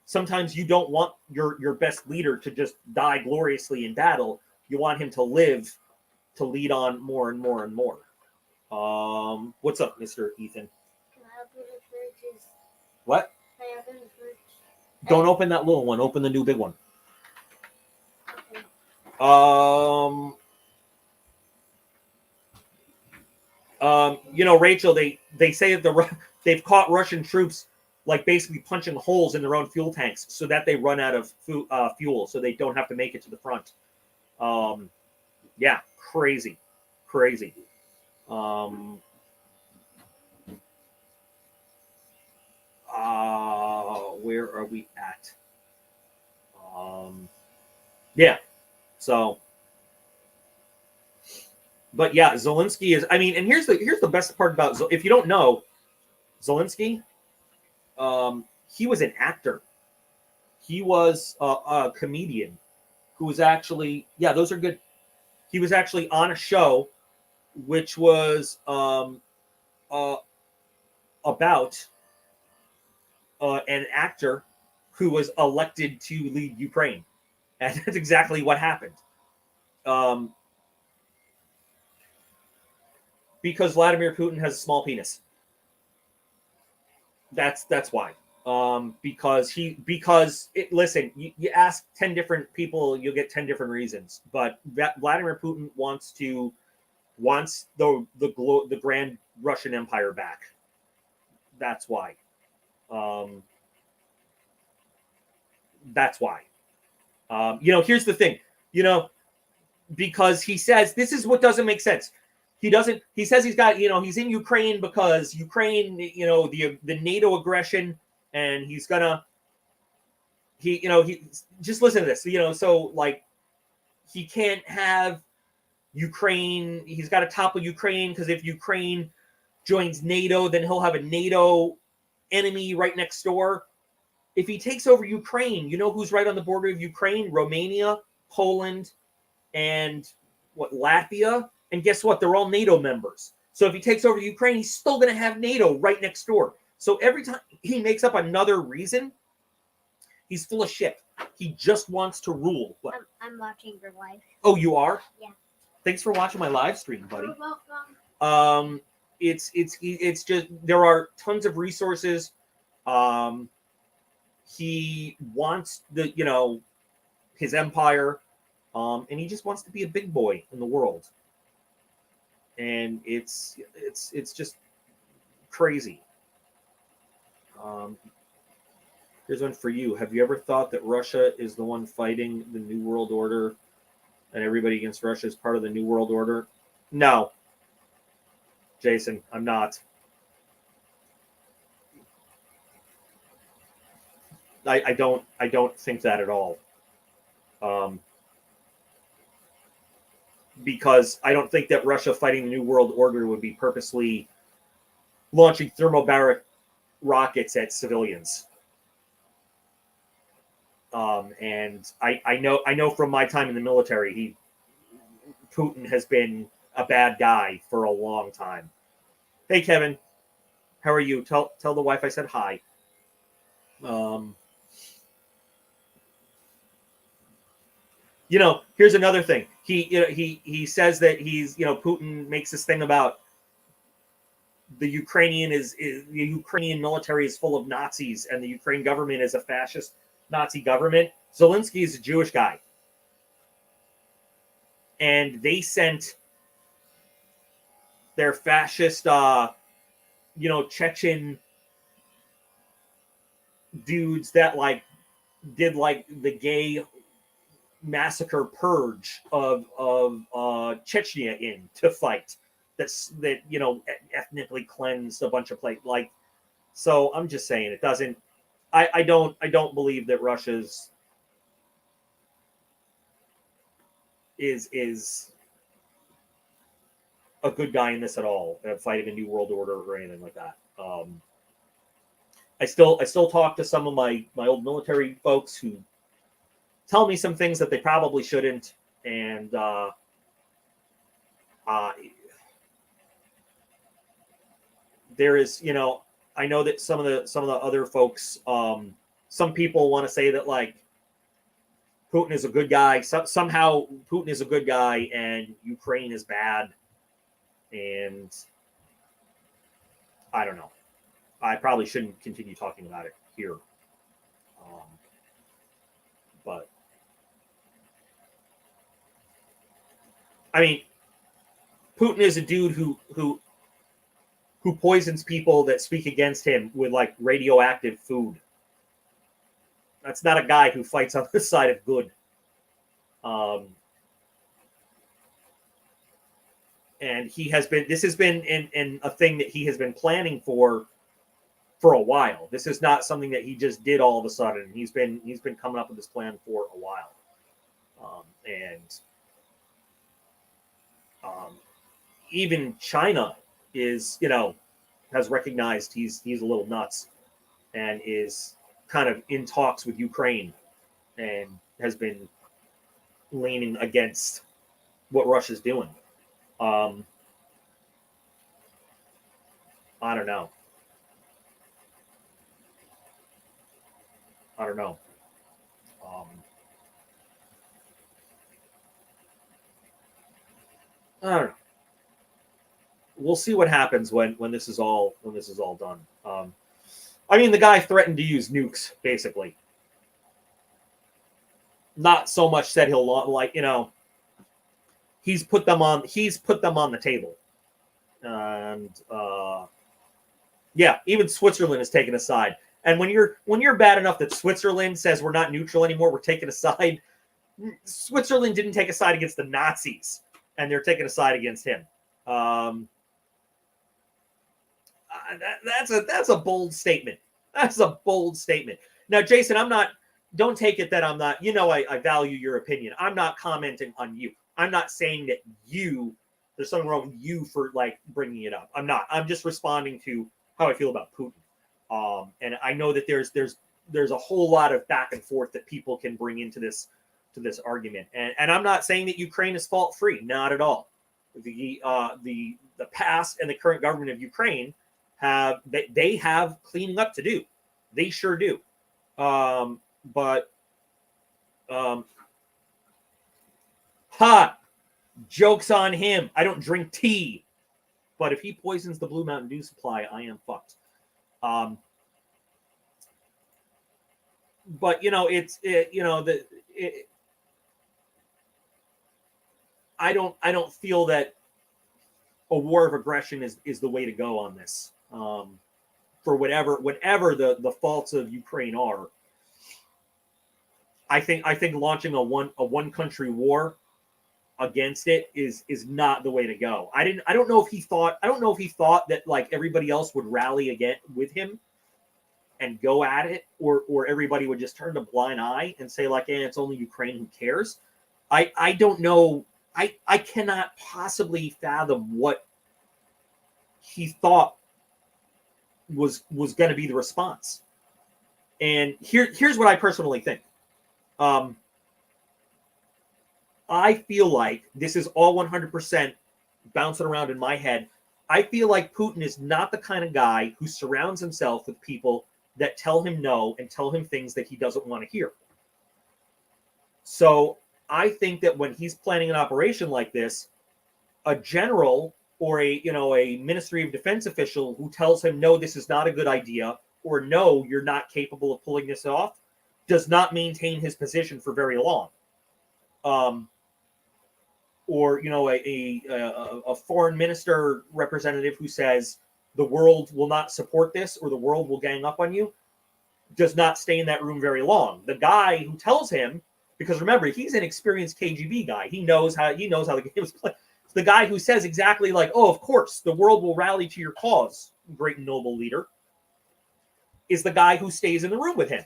Speaker 1: Sometimes you don't want your best leader to just die gloriously in battle. You want him to live to lead on more and more and more. What's up, Mr. Ethan?
Speaker 2: Can I open the fridge?
Speaker 1: What?
Speaker 2: Can I open the fridge?
Speaker 1: Don't open that little one. Open the new big one.
Speaker 2: Okay.
Speaker 1: Rachel, they say that they've caught Russian troops like basically punching holes in their own fuel tanks so that they run out of fuel, so they don't have to make it to the front. Yeah, crazy. Where are we at? Yeah. So, but yeah, Zelensky is. I mean, and here's the best part about if you don't know, Zelensky, he was an actor. He was a comedian who was actually, yeah, those are good. He was actually on a show which was about an actor who was elected to lead Ukraine. And that's exactly what happened. Because Vladimir Putin has a small penis. That's why. Listen, you ask 10 different people, you'll get 10 different reasons. But Vladimir Putin wants the grand Russian Empire back. That's why. That's why. Here's the thing. Because he says this is what doesn't make sense. He says he's got, he's in Ukraine because Ukraine, the NATO aggression, and he just listen to this, so like he can't have Ukraine, he's got to topple Ukraine because if Ukraine joins NATO, then he'll have a NATO enemy right next door. If he takes over Ukraine, who's right on the border of Ukraine? Romania, Poland, and Latvia. And guess what? They're all NATO members. So if he takes over Ukraine, he's still going to have NATO right next door. So every time he makes up another reason, he's full of shit. He just wants to rule. What?
Speaker 2: I'm watching your live.
Speaker 1: Oh, you are?
Speaker 2: Yeah.
Speaker 1: Thanks for watching my live stream, buddy.
Speaker 2: You're welcome.
Speaker 1: It's just there are tons of resources. He wants his empire, and he just wants to be a big boy in the world. And it's just crazy. Here's one for you. Have you ever thought that Russia is the one fighting the New World Order and everybody against Russia is part of the New World Order? No. Jason, I'm not. I don't think that at all. Because I don't think that Russia fighting the New World Order would be purposely launching thermobaric rockets at civilians. And I know from my time in the military, Putin has been a bad guy for a long time. Hey, Kevin, how are you? Tell the wife I said hi. Here's another thing. He says that Putin makes this thing about the Ukrainian military is full of Nazis and the Ukraine government is a fascist Nazi government. Zelensky is a Jewish guy. And they sent their fascist, Chechen dudes that did the gay massacre purge of Chechnya in to fight that ethnically cleansed a bunch of places. So I'm just saying it doesn't. I don't believe that Russia's is a good guy in this at all, fighting a new world order or anything like that. I still talk to some of my old military folks who tell me some things that they probably shouldn't, and there is, I know that some of the other folks, some people want to say that like Putin is a good guy. Somehow Putin is a good guy and Ukraine is bad, and I don't know. I probably shouldn't continue talking about it here, but I mean, Putin is a dude who poisons people that speak against him with like radioactive food. That's not a guy who fights on the side of good. And this has been in a thing that he has been planning for a while. This is not something that he just did all of a sudden. He's been coming up with this plan for a while. Even China is, has recognized he's a little nuts and is kind of in talks with Ukraine and has been leaning against what Russia's doing. I don't know. I don't know. We'll see what happens when this is all done. I mean, the guy threatened to use nukes, basically. Not so much said he'll he's put them on the table, and yeah, even Switzerland is taken aside. And when you're bad enough that Switzerland says we're not neutral anymore, we're taking a side. Switzerland didn't take a side against the Nazis, and they're taking a side against him. That's a bold statement. That's a bold statement. Now, Jason, don't take it that I'm not, I value your opinion. I'm not commenting on you. I'm not saying that there's something wrong with you for like bringing it up. I'm not. I'm just responding to how I feel about Putin. And I know that there's a whole lot of back and forth that people can bring into this argument. And I'm not saying that Ukraine is fault free. Not at all. The past and the current government of Ukraine have cleaning up to do. They sure do. Joke's on him. I don't drink tea. But if he poisons the Blue Mountain Dew supply, I am fucked. But I don't feel that a war of aggression is the way to go on this. For whatever the faults of Ukraine are, I think launching a one country war against it is not the way to go. I don't know if he thought that like everybody else would rally again with him and go at it, or everybody would just turn a blind eye and say like, it's only Ukraine, who cares? I don't know. I cannot possibly fathom what he thought was going to be the response. And here's what I personally think. I feel like this is all 100% bouncing around in my head. I feel like Putin is not the kind of guy who surrounds himself with people that tell him no and tell him things that he doesn't want to hear. So I think that when he's planning an operation like this, a general or a Ministry of Defense official who tells him, no, this is not a good idea, or no, you're not capable of pulling this off, does not maintain his position for very long. Or a foreign minister representative who says the world will not support this or the world will gang up on you, does not stay in that room very long. The guy who tells him, because remember, he's an experienced KGB guy. He knows how the game is played. The guy who says exactly like, oh, of course, the world will rally to your cause, great and noble leader, is the guy who stays in the room with him.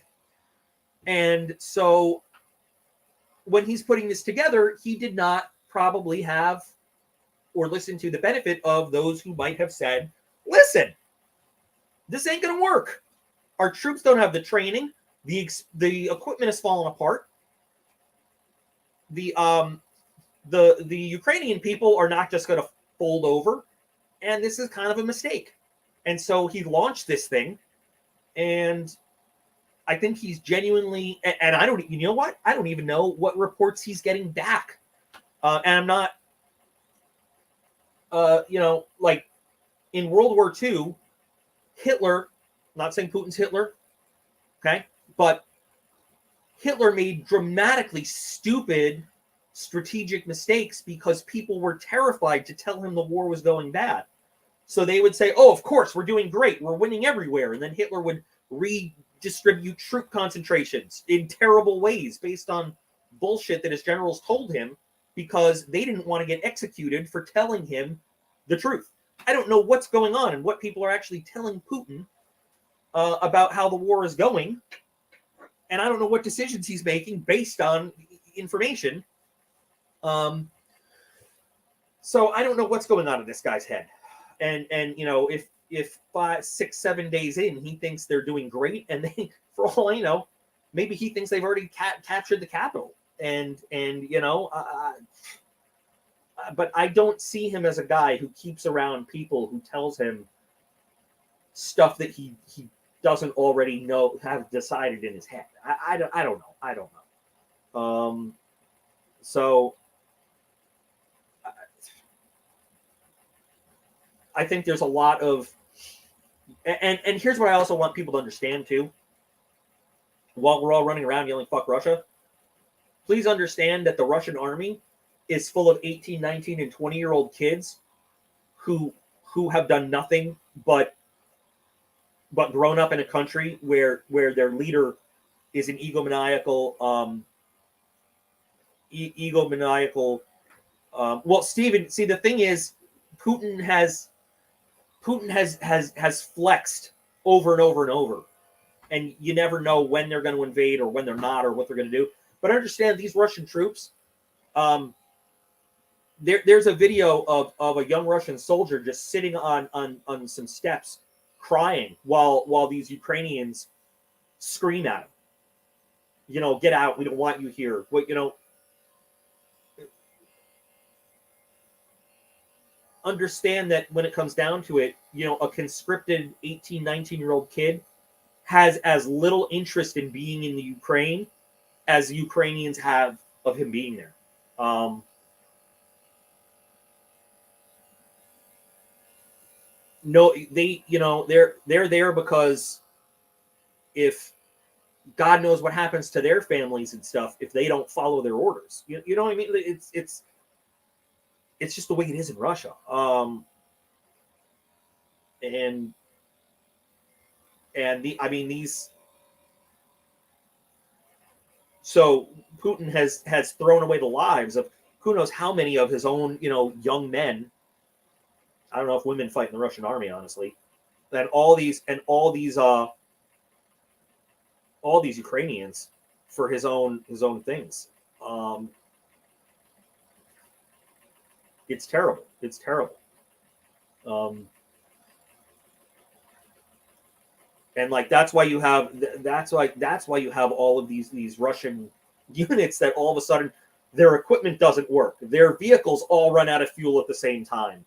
Speaker 1: And so when he's putting this together, he did not probably have or listen to the benefit of those who might have said, listen, this ain't going to work. Our troops don't have the training. The equipment is falling apart. The Ukrainian people are not just going to fold over, and this is kind of a mistake. And so he launched this thing, and I think he's genuinely. And I don't. You know what? I don't even know what reports he's getting back. And I'm not. Like in World War II, Hitler. Not saying Putin's Hitler, okay, but Hitler made dramatically stupid strategic mistakes because people were terrified to tell him the war was going bad. So they would say, oh, of course, we're doing great. We're winning everywhere. And then Hitler would redistribute troop concentrations in terrible ways based on bullshit that his generals told him because they didn't want to get executed for telling him the truth. I don't know what's going on and what people are actually telling Putin about how the war is going. And I don't know what decisions he's making based on information. So I don't know what's going on in this guy's head. And if 5, 6, 7 days in, he thinks they're doing great, and they, for all I know, maybe he thinks they've already captured the capital. But I don't see him as a guy who keeps around people who tells him stuff that he doesn't already have decided in his head. I don't know. So I think there's a lot of, and here's what I also want people to understand too. While we're all running around yelling "fuck Russia," please understand that the Russian army is full of 18, 19, and 20-year-old kids who have done nothing but grown up in a country where their leader is an egomaniacal. Well, Stephen, see, the thing is, Putin has flexed over and over and over, and you never know when they're going to invade or when they're not or what they're going to do. But understand these Russian troops. There's a video of a young Russian soldier just sitting on some steps, crying while these Ukrainians scream at him. Get out! We don't want you here. Understand that when it comes down to it, a conscripted 18, 19-year-old kid has as little interest in being in the Ukraine as the Ukrainians have of him being there. No, they're there because if God knows what happens to their families and stuff if they don't follow their orders. You know what I mean? It's just the way it is in Russia. So Putin has thrown away the lives of who knows how many of his own, young men. I don't know if women fight in the Russian army, honestly. And all these Ukrainians for his own things. It's terrible. It's terrible. And like that's why you have all of these Russian units that all of a sudden their equipment doesn't work. Their vehicles all run out of fuel at the same time.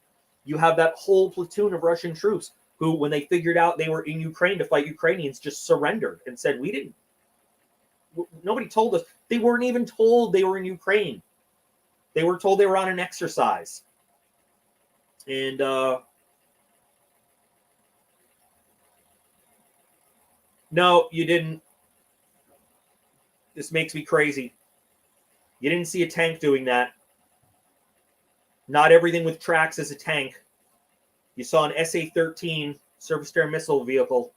Speaker 1: You have that whole platoon of Russian troops who, when they figured out they were in Ukraine to fight Ukrainians, just surrendered and said, nobody told us. They weren't even told they were in Ukraine. They were told they were on an exercise. And no, you didn't. This makes me crazy. You didn't see a tank doing that. Not everything with tracks is a tank. You saw an SA-13 surface-to-air missile vehicle.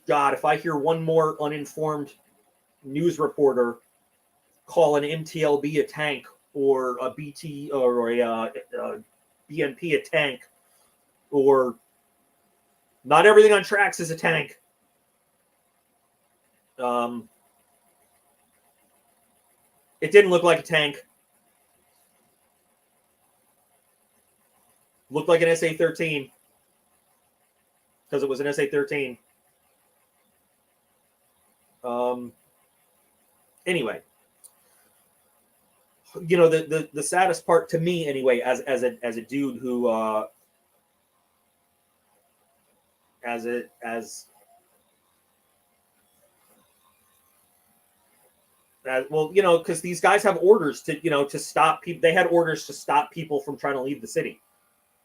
Speaker 1: God, if I hear one more uninformed news reporter call an MTLB a tank or a BT or a BMP a tank, or not everything on tracks is a tank. It didn't look like a tank. Looked like an SA-13. because it was an SA-13. Anyway, you know, the saddest part to me, anyway, as a dude who well, you know, because these guys have orders to, you know, to stop people. They had orders to stop people from trying to leave the city.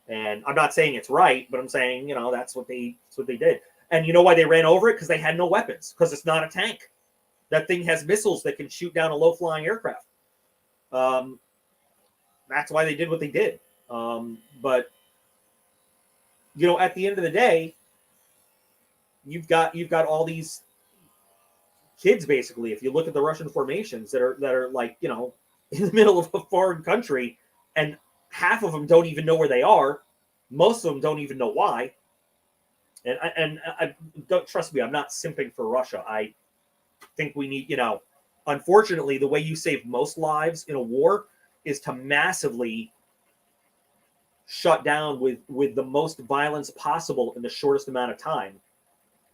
Speaker 1: And I'm not saying it's right, but I'm saying, you know, that's what they did. And you know why they ran over it? Because they had no weapons. Because it's not a tank. That thing has missiles that can shoot down a low-flying aircraft. That's why they did what they did. But you know, at the end of the day, you've got all these kids, basically. If you look at the Russian formations that are like, you know, in the middle of a foreign country, and half of them don't even know where they are. Most of them don't even know why. And I don't, trust me, I'm not simping for Russia. I think we need, you know, unfortunately, the way you save most lives in a war is to massively shut down with the most violence possible in the shortest amount of time,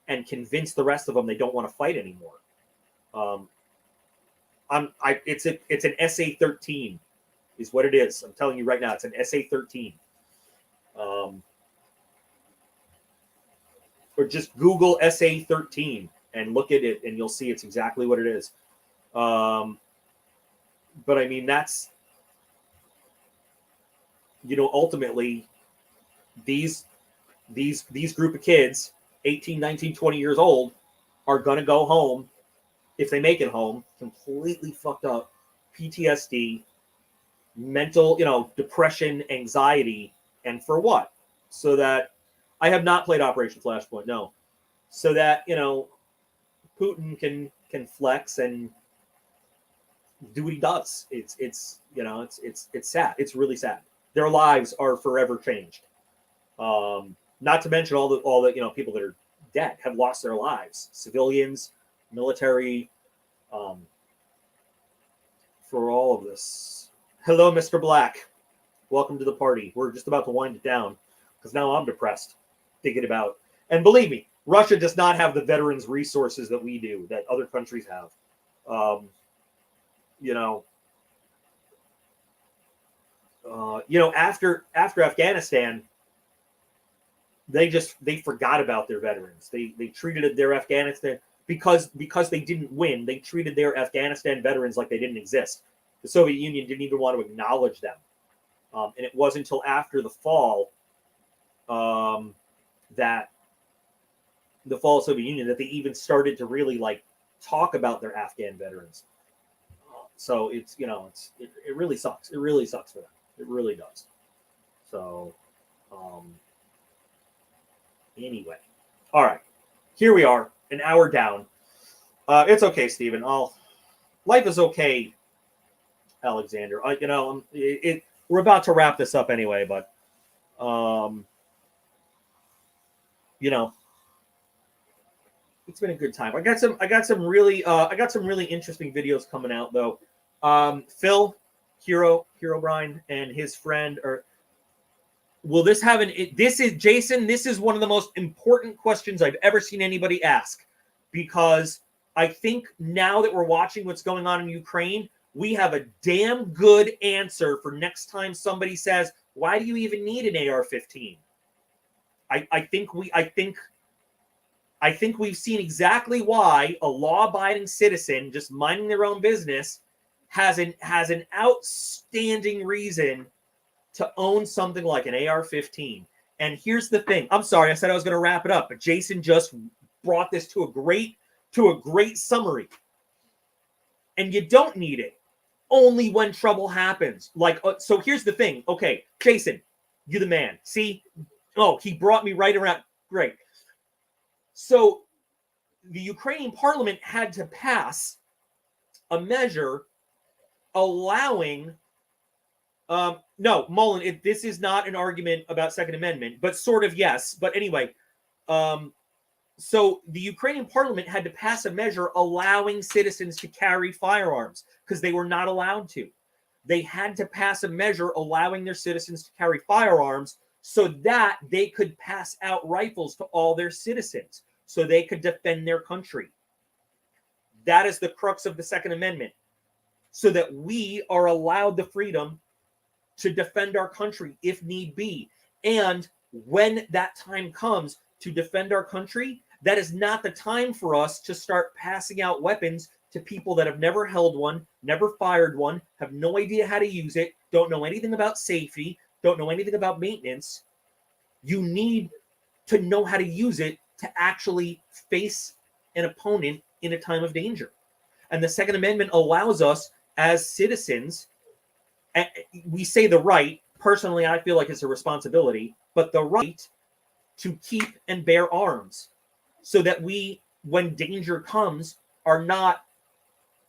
Speaker 1: and convince the rest of them they don't want to fight anymore. It's an SA-13 is what it is. I'm telling you right now, it's an SA-13. Or just Google SA-13 and look at it, and you'll see it's exactly what it is. But I mean, that's, you know, ultimately these group of kids, 18, 19, 20 years old, are going to go home, if they make it home, completely fucked up, PTSD, mental, you know, depression, anxiety. And for what? So that, I have not played Operation Flashpoint, no. So that, you know, Putin can flex and do what he does. It's you know, it's sad. It's really sad. Their lives are forever changed. Not to mention all the you know, people that are dead, have lost their lives, civilians, military, for all of this. Hello, Mr. Black. Welcome to the party. We're just about to wind it down because now I'm depressed thinking about. And believe me, Russia does not have the veterans resources that we do, that other countries have. You know, after Afghanistan, they forgot about their veterans. They treated their Afghanistan, because they didn't win. They treated their Afghanistan veterans like they didn't exist. The Soviet Union didn't even want to acknowledge them. And it wasn't until after the fall, that the fall of the Soviet Union, that they even started to really like talk about their Afghan veterans. So it's, you know, it really sucks. It really sucks for them. It really does. So, anyway, all right, here we are, an hour down. It's okay, Stephen. Life is okay, Alexander. You know, we're about to wrap this up anyway, but you know, it's been a good time. I got some really interesting videos coming out though. Phil Herobrine and his friend are. Will this have this is Jason? This is one of the most important questions I've ever seen anybody ask, because I think now that we're watching what's going on in Ukraine, we have a damn good answer for next time somebody says, "Why do you even need an AR-15?" I think we've seen exactly why a law-abiding citizen just minding their own business has an outstanding reason to own something like an AR-15. And here's the thing. I'm sorry, I said I was going to wrap it up, but Jason just brought this to a great summary. And you don't need it only when trouble happens. Like, so here's the thing. Okay, Jason, you're the man. See? Oh, he brought me right around. Great. So the Ukrainian parliament had to pass a measure allowing no, Mullen, this is not an argument about Second Amendment, but sort of yes. But anyway, so the Ukrainian parliament had to pass a measure allowing citizens to carry firearms because they were not allowed to. They had to pass a measure allowing their citizens to carry firearms so that they could pass out rifles to all their citizens so they could defend their country. That is the crux of the Second Amendment, so that we are allowed the freedom to defend our country if need be. And when that time comes to defend our country, that is not the time for us to start passing out weapons to people that have never held one, never fired one, have no idea how to use it, don't know anything about safety, don't know anything about maintenance. You need to know how to use it to actually face an opponent in a time of danger. And the Second Amendment allows us as citizens, we say the right, personally I feel like it's a responsibility, but the right to keep and bear arms so that we, when danger comes, are not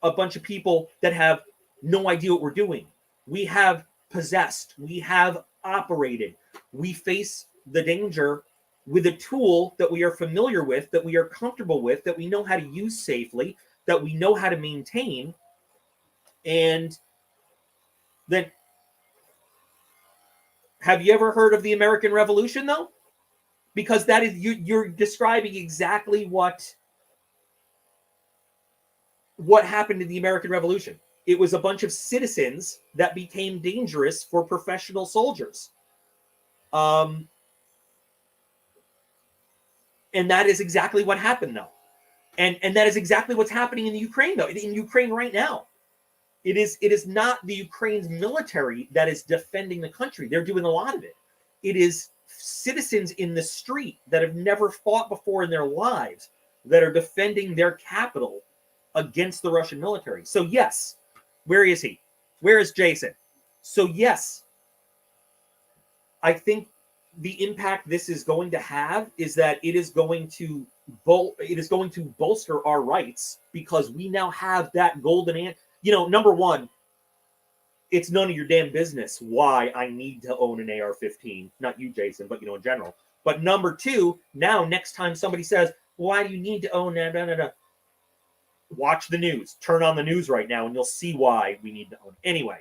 Speaker 1: a bunch of people that have no idea what we're doing. We have possessed, we have operated, we face the danger with a tool that we are familiar with, that we are comfortable with, that we know how to use safely, that we know how to maintain. And then, have you ever heard of the American Revolution, though? Because that is, you're describing exactly what happened in the American Revolution. It was a bunch of citizens that became dangerous for professional soldiers. And that is exactly what happened, though. And that is exactly what's happening in the Ukraine, though. In Ukraine right now. It is not the Ukraine's military that is defending the country. They're doing a lot of it. It is citizens in the street that have never fought before in their lives that are defending their capital against the Russian military. So yes, where is he? Where is Jason? So yes, I think the impact this is going to have is that it is going to bolster our rights, because we now have that golden answer. You know, number one, it's none of your damn business why I need to own an AR-15. Not you, Jason, but, in general. But number two, now next time somebody says, why do you need to own that? Watch the news. Turn on the news right now, and you'll see why we need to own it. Anyway.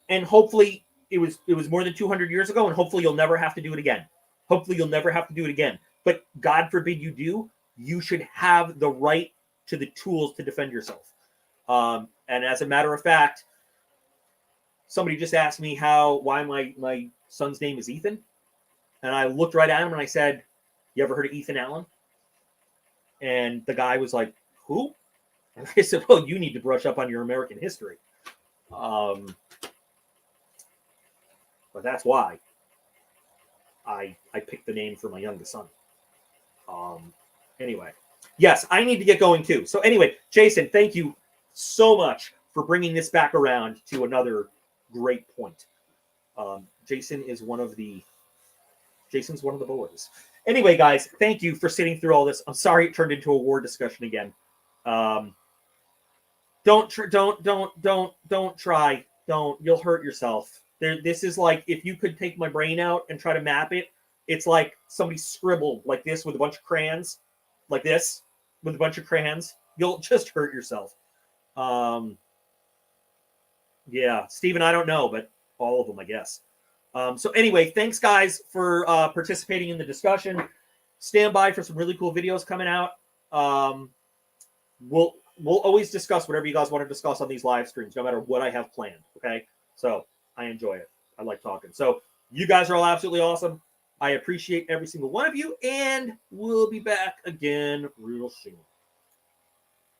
Speaker 1: And hopefully it was more than 200 years ago, and hopefully you'll never have to do it again. Hopefully you'll never have to do it again. But God forbid you do. You should have the right to the tools to defend yourself. And as a matter of fact, somebody just asked me why my son's name is Ethan. And I looked right at him and I said, you ever heard of Ethan Allen? And the guy was like, who? And I said, well, you need to brush up on your American history. But that's why I picked the name for my youngest son. Anyway, yes, I need to get going too. So anyway, Jason, thank you so much for bringing this back around to another great point. Jason's one of the boys. Anyway, guys, thank you for sitting through all this. I'm sorry it turned into a war discussion again. Don't try. You'll hurt yourself. This is like, if you could take my brain out and try to map it, it's like somebody scribbled like this with a bunch of crayons, like this with a bunch of crayons. You'll just hurt yourself. Yeah, Steven, I don't know, but all of them, I guess. So anyway, thanks guys for participating in the discussion. Stand by for some really cool videos coming out. We'll always discuss whatever you guys want to discuss on these live streams, no matter what I have planned. Okay, so I enjoy it. I like talking. So you guys are all absolutely awesome. I appreciate every single one of you, and we'll be back again real soon.